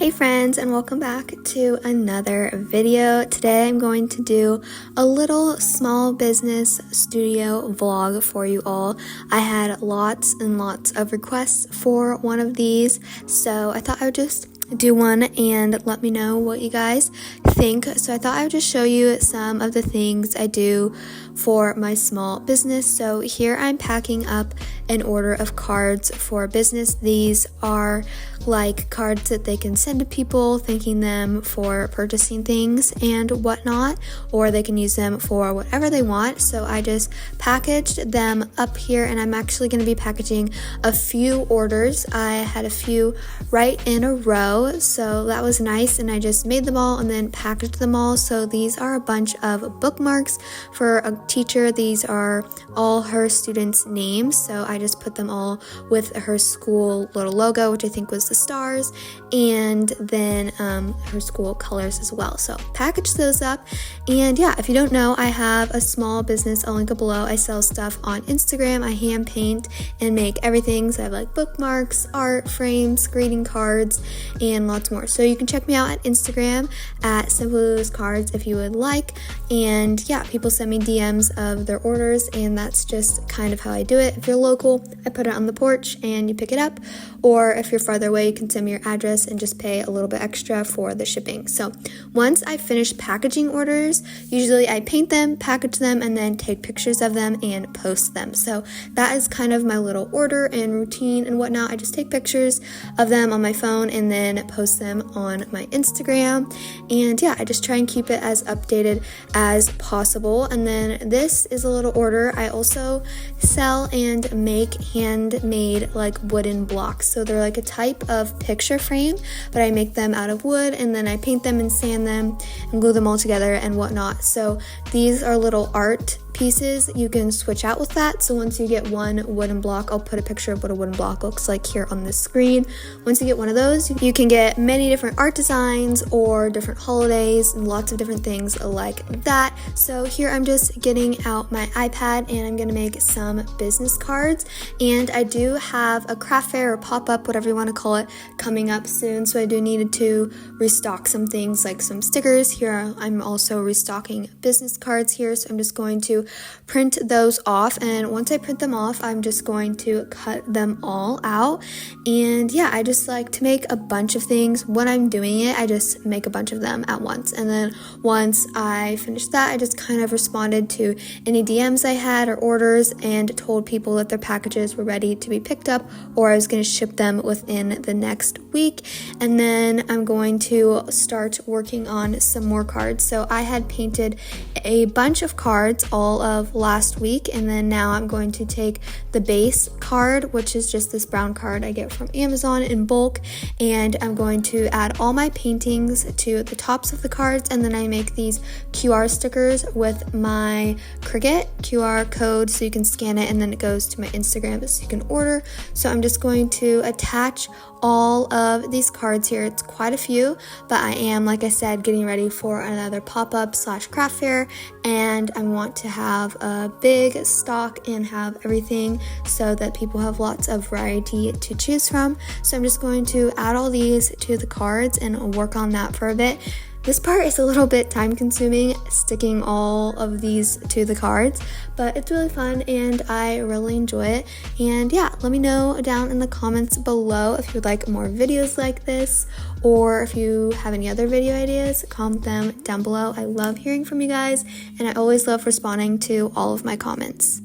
Hey friends, and welcome back to another video. Today I'm going to do a little small business studio vlog for you all. I had lots and lots of requests for one of these, so I thought I would just do one and let me know what you guys think. So I thought I would just show you some of the things I do for my small business. So here I'm packing up an order of cards for business. These are like cards that they can send to people thanking them for purchasing things and whatnot, or they can use them for whatever they want. So I just packaged them up here, and I'm actually going to be packaging a few orders. I had a few right in a row, so that was nice, and I just made them all and then packaged them all. So these are a bunch of bookmarks for a teacher. These are all her students' names, so I just put them all with her school little logo, which I think was the stars, and then her school colors as well. So package those up, and yeah, if you don't know, I have a small business. I'll link it below. I sell stuff on Instagram. I hand paint and make everything. So I have like bookmarks, art, frames, greeting cards, and lots more. So you can check me out at Instagram at simplyluluscards if you would like. And yeah, people send me DMs of their orders, and that's just kind of how I do it. If you're local, I put it on the porch and you pick it up, or if you're farther away, you can send me your address and just pay a little bit extra for the shipping. So once I finish packaging orders, usually I paint them, package them, and then take pictures of them and post them. So that is kind of my little order and routine and whatnot. I just take pictures of them on my phone and then post them on my Instagram. And yeah, I just try and keep it as updated as possible. And then this is a little order. I also sell and make handmade like wooden blocks. So they're like a type of picture frame, but I make them out of wood, and then I paint them and sand them and glue them all together and whatnot. So these are little art pieces. You can switch out with that. So once you get one wooden block, I'll put a picture of what a wooden block looks like here on the screen. Once you get one of those, you can get many different art designs or different holidays and lots of different things like that. So here I'm just getting out my iPad and I'm going to make some business cards. And I do have a craft fair or pop-up, whatever you want to call it, coming up soon. So I do need to restock some things like some stickers. Here I'm also restocking business cards here. So I'm just going to print those off, and once I print them off, I'm just going to cut them all out. And yeah, I just like to make a bunch of things. When I'm doing it, I just make a bunch of them at once, and then once I finished that, I just kind of responded to any DMs I had or orders and told people that their packages were ready to be picked up, or I was going to ship them within the next week. And then I'm going to start working on some more cards. So I had painted a bunch of cards all of last week, and then now I'm going to take the base card, which is just this brown card I get from Amazon in bulk, and I'm going to add all my paintings to the tops of the cards, and then I make these QR stickers with my Cricut QR code so you can scan it, and then it goes to my Instagram so you can order. So I'm just going to attach all of these cards here. It's quite a few, but I am, like I said, getting ready for another pop-up / craft fair, and I want to have a big stock and have everything so that people have lots of variety to choose from. So I'm just going to add all these to the cards and work on that for a bit. This part is a little bit time consuming, sticking all of these to the cards, but it's really fun and I really enjoy it. And yeah, let me know down in the comments below if you'd like more videos like this, or if you have any other video ideas, comment them down below. I love hearing from you guys, and I always love responding to all of my comments.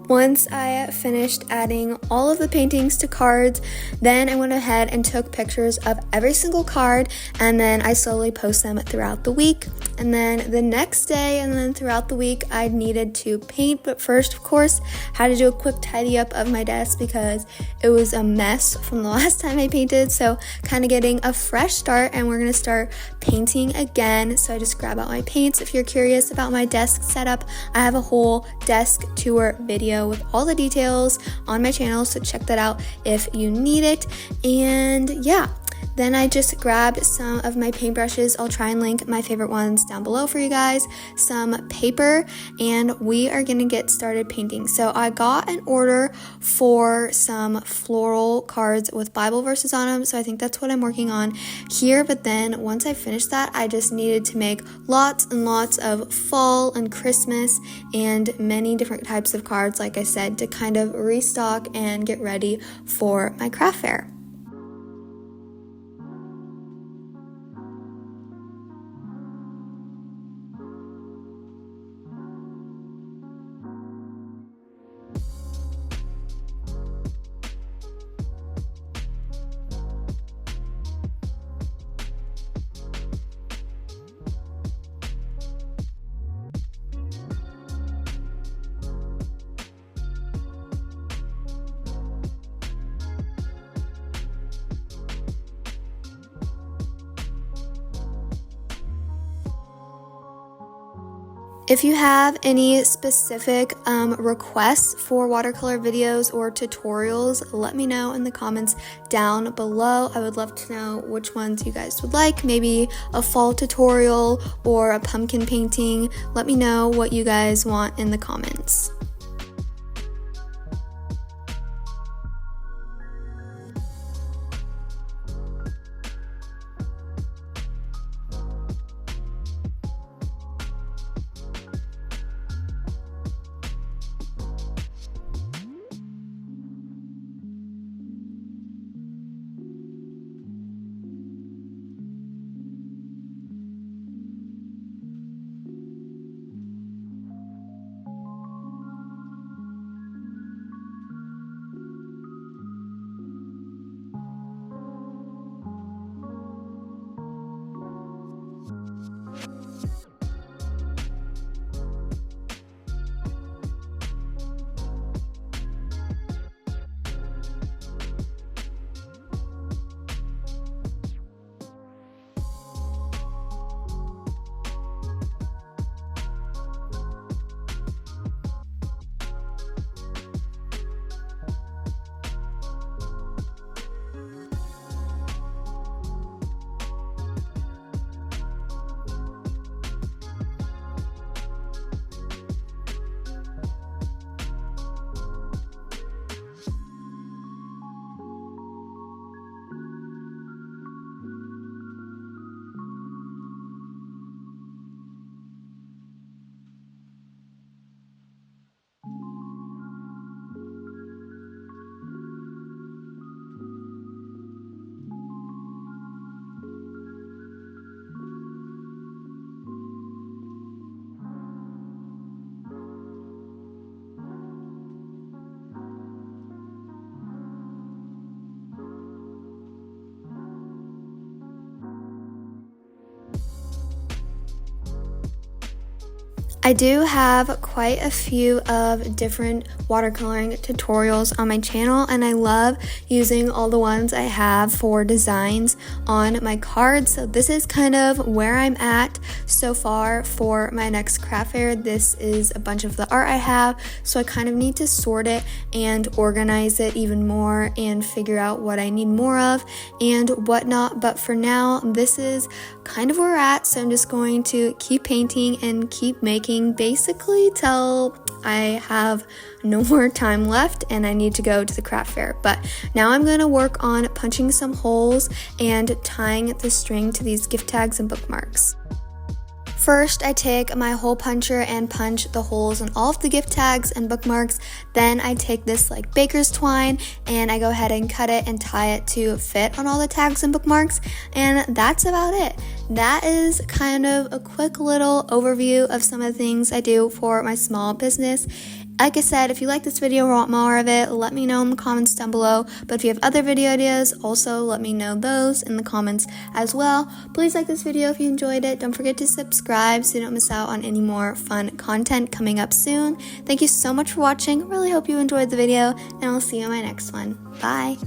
Once I finished adding all of the paintings to cards, then I went ahead and took pictures of every single card, and then I slowly post them throughout the week. And then the next day and then throughout the week, I needed to paint, but first, of course, had to do a quick tidy up of my desk because it was a mess from the last time I painted. So kind of getting a fresh start, and we're going to start painting again. So I just grab out my paints. If you're curious about my desk setup, I have a whole desk tour video video with all the details on my channel, so check that out if you need it. And yeah, then I just grabbed some of my paintbrushes. I'll try and link my favorite ones down below for you guys, some paper, and we are gonna get started painting. So I got an order for some floral cards with Bible verses on them, so I think that's what I'm working on here. But then once I finished that, I just needed to make lots and lots of fall and Christmas and many different types of cards, like I said, to kind of restock and get ready for my craft fair. If you have any specific requests for watercolor videos or tutorials, let me know in the comments down below. I would love to know which ones you guys would like, maybe a fall tutorial or a pumpkin painting. Let me know what you guys want in the comments. I do have quite a few of different watercoloring tutorials on my channel, and I love using all the ones I have for designs on my cards. So this is kind of where I'm at so far for my next craft fair. This is a bunch of the art I have, so I kind of need to sort it and organize it even more and figure out what I need more of and whatnot. But for now, this is kind of where we're at, so I'm just going to keep painting and keep making basically till I have no more time left and I need to go to the craft fair. But now I'm going to work on punching some holes and tying the string to these gift tags and bookmarks. First, I take my hole puncher and punch the holes in all of the gift tags and bookmarks. Then I take this like baker's twine and I go ahead and cut it and tie it to fit on all the tags and bookmarks. And that's about it. That is kind of a quick little overview of some of the things I do for my small business. Like I said, if you like this video or want more of it, let me know in the comments down below. But if you have other video ideas, also let me know those in the comments as well. Please like this video if you enjoyed it. Don't forget to subscribe so you don't miss out on any more fun content coming up soon. Thank you so much for watching. Really hope you enjoyed the video, and I'll see you in my next one. Bye!